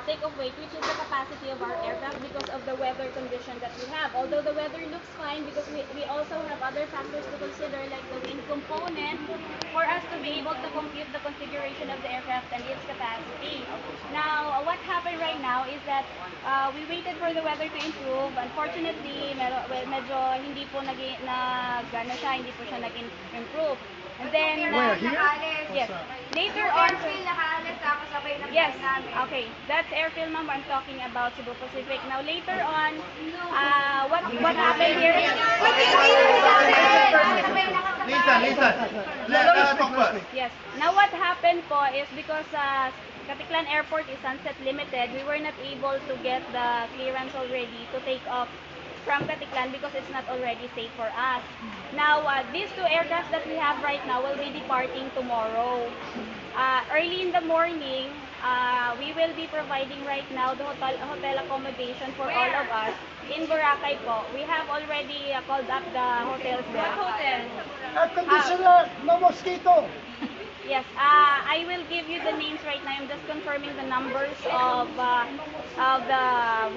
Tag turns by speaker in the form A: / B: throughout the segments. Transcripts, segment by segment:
A: takeoff weight, which is the capacity of our aircraft because of the weather condition that we have. Although the weather looks fine because we also have other factors to consider like the wind component for us to be able to compute the configuration of the aircraft and its capacity. Now, what happened right now is that we waited for the weather to improve. Unfortunately, medyo hindi po nag-ano siya, hindi po siya nag-improve. And then,
B: where, here?
A: Yes. Later on, yes, okay. That's airfield ma'am I'm talking about, Cebu Pacific. Now, later on, what happened here is...
B: Listen. Let us talk first.
A: Yes. Now, what happened po is because Katiklan Airport is sunset limited, we were not able to get the clearance already to take off from Katiklan because it's not already safe for us. Now, these two aircraft that we have right now will be departing tomorrow. Early in the morning, we will be providing right now the hotel accommodation for all of us in Boracay po. We have already called up the hotels there. What hotel?
B: Air conditioner, no mosquito.
A: Yes, I will give you the names right now. I'm just confirming the numbers of the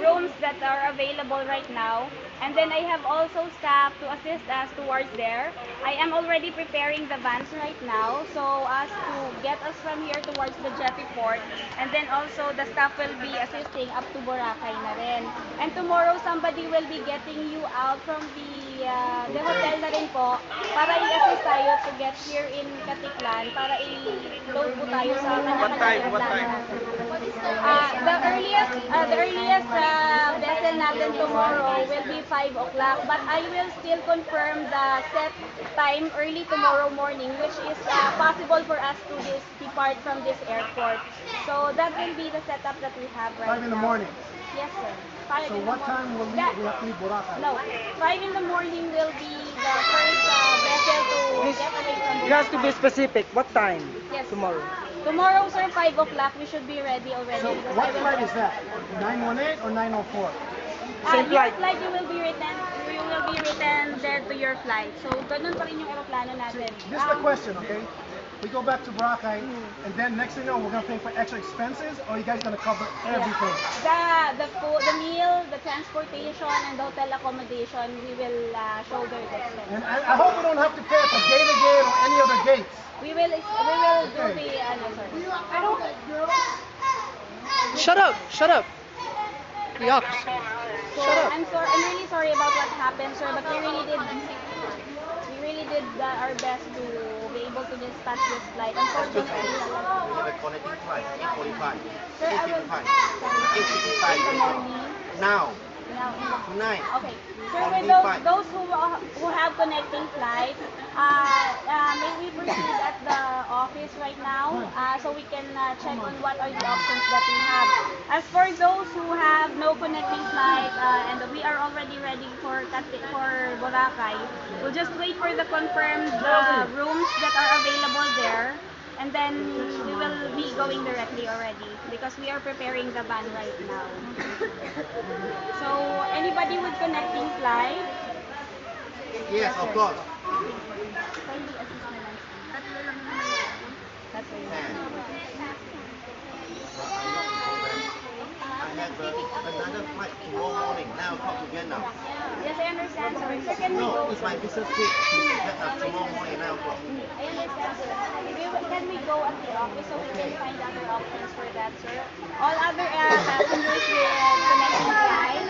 A: rooms that are available right now. And then I have also staff to assist us towards there. I am already preparing the vans right now so as to get us from here towards the jetty port. And then also the staff will be assisting up to Boracay na rin. And tomorrow somebody will be getting you out from the hotel na rin po para i-assist tayo to get here in Katiklan para i-load po tayo sa kanya-kanya.
B: What time?
A: The earliest vessel natin tomorrow will be 5 o'clock, but I will still confirm the set time early tomorrow morning, which is possible for us to depart from this airport. So that will be the setup that we have right now.
B: 5 in the morning.
A: Yes, sir.
B: So what time will we have to leave Boracay?
A: No, 5 in the morning will be the first vessel to get away from Boracay.
C: You have to be specific. What time?
A: Yes.
C: Tomorrow.
A: Tomorrow, sir, 5 o'clock, we should be ready already.
B: So what flight is that? 918 or 904?
C: Same flight.
A: Your flight, you will be returned there to your flight. So, ganun pa rin yung aeroplano natin.
B: This is the question, okay? We go back to Boracay, and then next thing you know, we're gonna pay for extra expenses, or you guys gonna cover everything?
A: The food, the meal, the transportation, and the hotel accommodation, we will shoulder the expense.
B: And I hope we don't have to pay for gate to gate or any other gates.
A: We will do the
B: I don't.
C: Shut up. The officer. Shut up.
A: I'm really sorry about what happened, sir, but we really did our best to be able to dispatch this flight. Unfortunately,
D: The connecting flight, 8:45,
A: sir, I will
D: 8:55, now, tonight.
A: Okay. Sir, with those who have connecting flights, may we proceed at the office right now so we can check on what are the options that we have. As for those who have no connecting flight and we are already ready for Boracay, we'll just wait for the confirmed rooms that are available there. And then we will be going directly already because we are preparing the van right now. So anybody with connecting flight?
D: Yes, of course.
A: Kindly assist na lang. That's
D: And I have another flight tomorrow morning, 9 o'clock to Vietnam.
A: Yes, I understand, sir. Sir, can we
D: No,
A: go?
D: it's my business trip to Vietnam tomorrow morning, 9 o'clock.
A: I understand, sir. Can we go at the office so we can find other options for that, sir? All other passengers with connecting flight.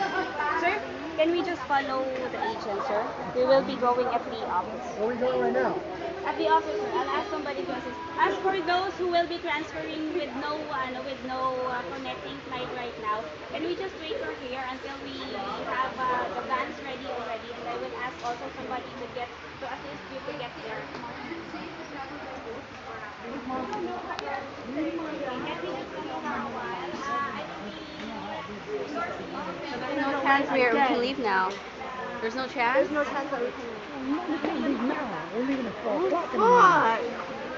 A: Sir, can we just follow the agent, sir? We will be going at the office.
B: Where are we going right now?
A: At the office, sir. I'll ask somebody to assist. As for those who will be transferring with no connecting flight right now, can we just wait for here until we have the vans ready already? And I will ask also somebody to assist you to get there.
E: There's no chance we can leave now. There's no chance?
A: There's no chance that we can leave.
B: We can't leave now. We're leaving at 4 o'clock in the
E: Fuck!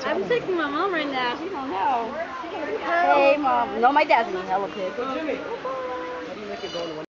E: I'm texting my mom right now. She don't know. Hey, mom. No, my dad's in the hell of it.